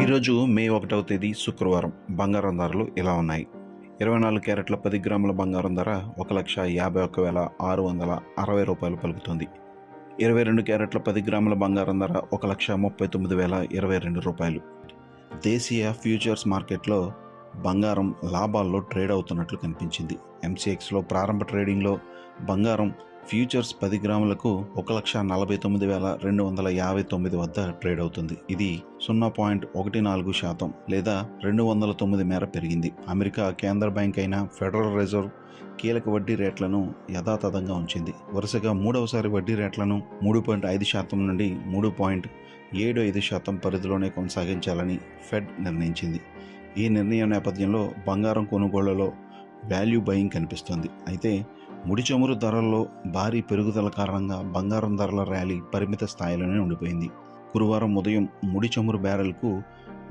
ఈరోజు మే 1వ తేదీ శుక్రవారం బంగారం ధరలు ఇలా ఉన్నాయి. 24 క్యారెట్ల 10 గ్రాముల బంగారం ధర 1,51,660 రూపాయలు పలుకుతుంది. 22 క్యారెట్ల 10 గ్రాముల బంగారం ధర 1,39,022 రూపాయలు. దేశీయ ఫ్యూచర్స్ మార్కెట్లో బంగారం లాభాల్లో ట్రేడ్ అవుతున్నట్లు కనిపించింది. MCXలో ప్రారంభ ట్రేడింగ్లో బంగారం ఫ్యూచర్స్ 10 గ్రాములకు 1,49,259 వద్ద ట్రేడ్ అవుతుంది. ఇది 0.14% లేదా 209 మేర పెరిగింది. అమెరికా కేంద్ర బ్యాంక్ అయిన ఫెడరల్ రిజర్వ్ కీలక వడ్డీ రేట్లను యథాతథంగా ఉంచింది. వరుసగా మూడవసారి వడ్డీ రేట్లను 3.5% నుండి 3.75% పరిధిలోనే కొనసాగించాలని ఫెడ్ నిర్ణయించింది. ఈ నిర్ణయం నేపథ్యంలో బంగారం కొనుగోళ్లలో వాల్యూ బయింగ్ కనిపిస్తుంది. అయితే ముడి చమురు ధరల్లో భారీ పెరుగుదల కారణంగా బంగారం ధరల ర్యాలీ పరిమిత స్థాయిలోనే ఉండిపోయింది. గురువారం ఉదయం ముడి చమురు బ్యారెల్కు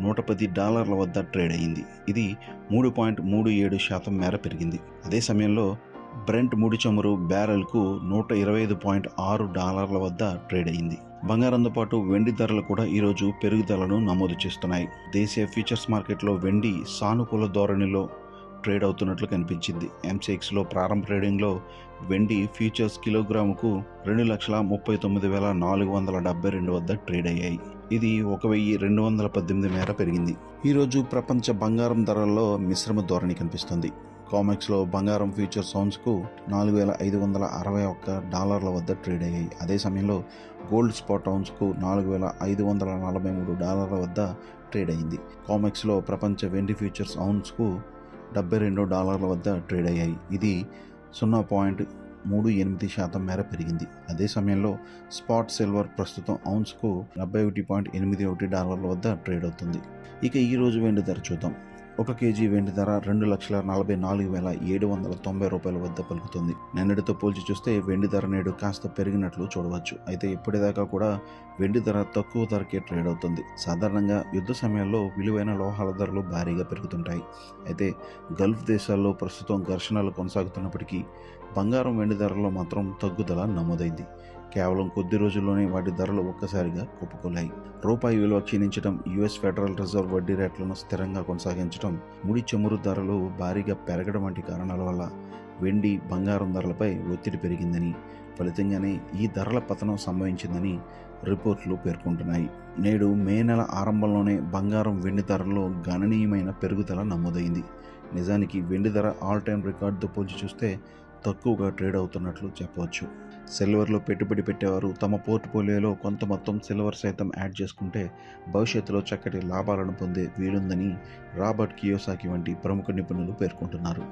$110 వద్ద ట్రేడ్ అయింది. ఇది 3.37% మేర పెరిగింది. అదే సమయంలో బ్రెంట్ ముడి చమురు బ్యారెల్కు $125.6 వద్ద ట్రేడ్ అయింది. బంగారంతో పాటు వెండి ధరలు కూడా ఈరోజు పెరుగుదలను నమోదు చేస్తున్నాయి. దేశీయ ఫ్యూచర్స్ మార్కెట్లో వెండి సానుకూల ధోరణిలో ట్రేడ్ అవుతున్నట్లు కనిపించింది. MCXలో ప్రారంభ ట్రేడింగ్లో వెండి ఫ్యూచర్స్ కిలోగ్రాముకు 2,39,472 వద్ద ట్రేడ్ అయ్యాయి. ఇది 1,218 మేర పెరిగింది. ఈరోజు ప్రపంచ బంగారం ధరల్లో మిశ్రమ ధోరణి కనిపిస్తుంది. కామెక్స్లో బంగారం ఫ్యూచర్స్ ఔన్స్కు $4,561 వద్ద ట్రేడ్ అయ్యాయి. అదే సమయంలో గోల్డ్ స్పాట్ ఔన్స్కు $4,543 వద్ద ట్రేడ్ అయింది. కామెక్స్లో ప్రపంచ వెండి ఫ్యూచర్స్ ఔన్స్కు $72 వద్ద ట్రేడ్ అయ్యాయి. ఇది 0.38% మేర పెరిగింది. అదే సమయంలో స్పాట్ సిల్వర్ ప్రస్తుతం ఔన్స్కు $71.81 వద్ద ట్రేడ్ అవుతుంది. ఇక ఈరోజు వెండి ధర చూద్దాం. 1 కేజీ వెండి ధర 2,44,790 రూపాయల వద్ద పలుకుతుంది. నిన్నటితో పోల్చి చూస్తే వెండి ధర నేడు కాస్త పెరిగినట్లు చూడవచ్చు. అయితే ఇప్పటిదాకా కూడా వెండి ధర తక్కువ ధరకే ట్రేడ్ అవుతుంది. సాధారణంగా యుద్ధ సమయాల్లో విలువైన లోహాల ధరలు భారీగా పెరుగుతుంటాయి. అయితే గల్ఫ్ దేశాల్లో ప్రస్తుతం ఘర్షణలు కొనసాగుతున్నప్పటికీ బంగారం వెండి ధరల్లో మాత్రం తగ్గుదల నమోదైంది. కేవలం కొద్ది రోజుల్లోనే వాటి ధరలు ఒక్కసారిగా కుప్పకూలాయి. రూపాయి విలువ క్షీణించడం, US ఫెడరల్ రిజర్వ్ వడ్డీ రేట్లను స్థిరంగా కొనసాగించడం, ముడి చమురు ధరలు భారీగా పెరగడం వంటి కారణాల వల్ల వెండి, బంగారం ధరలపై ఒత్తిడి పెరిగిందని, ఫలితంగానే ఈ ధరల పతనం సంభవించిందని రిపోర్ట్లు పేర్కొంటున్నాయి. నేడు మే నెల ఆరంభంలోనే బంగారం, వెండి ధరల్లో గణనీయమైన పెరుగుదల నమోదైంది. నిజానికి వెండి ధర ఆల్ టైమ్ రికార్డుతో పోల్చి చూస్తే తక్కువగా ట్రేడ్ అవుతున్నట్లు చెప్పవచ్చు. సిల్వర్లో పెట్టుబడి పెట్టేవారు తమ పోర్ట్ఫోలియోలో కొంత మొత్తం సిల్వర్ సైతం యాడ్ చేసుకుంటే భవిష్యత్తులో చక్కటి లాభాలను పొందే వీలుందని రాబర్ట్ కియోసాకి వంటి ప్రముఖ నిపుణులు పేర్కొంటున్నారు.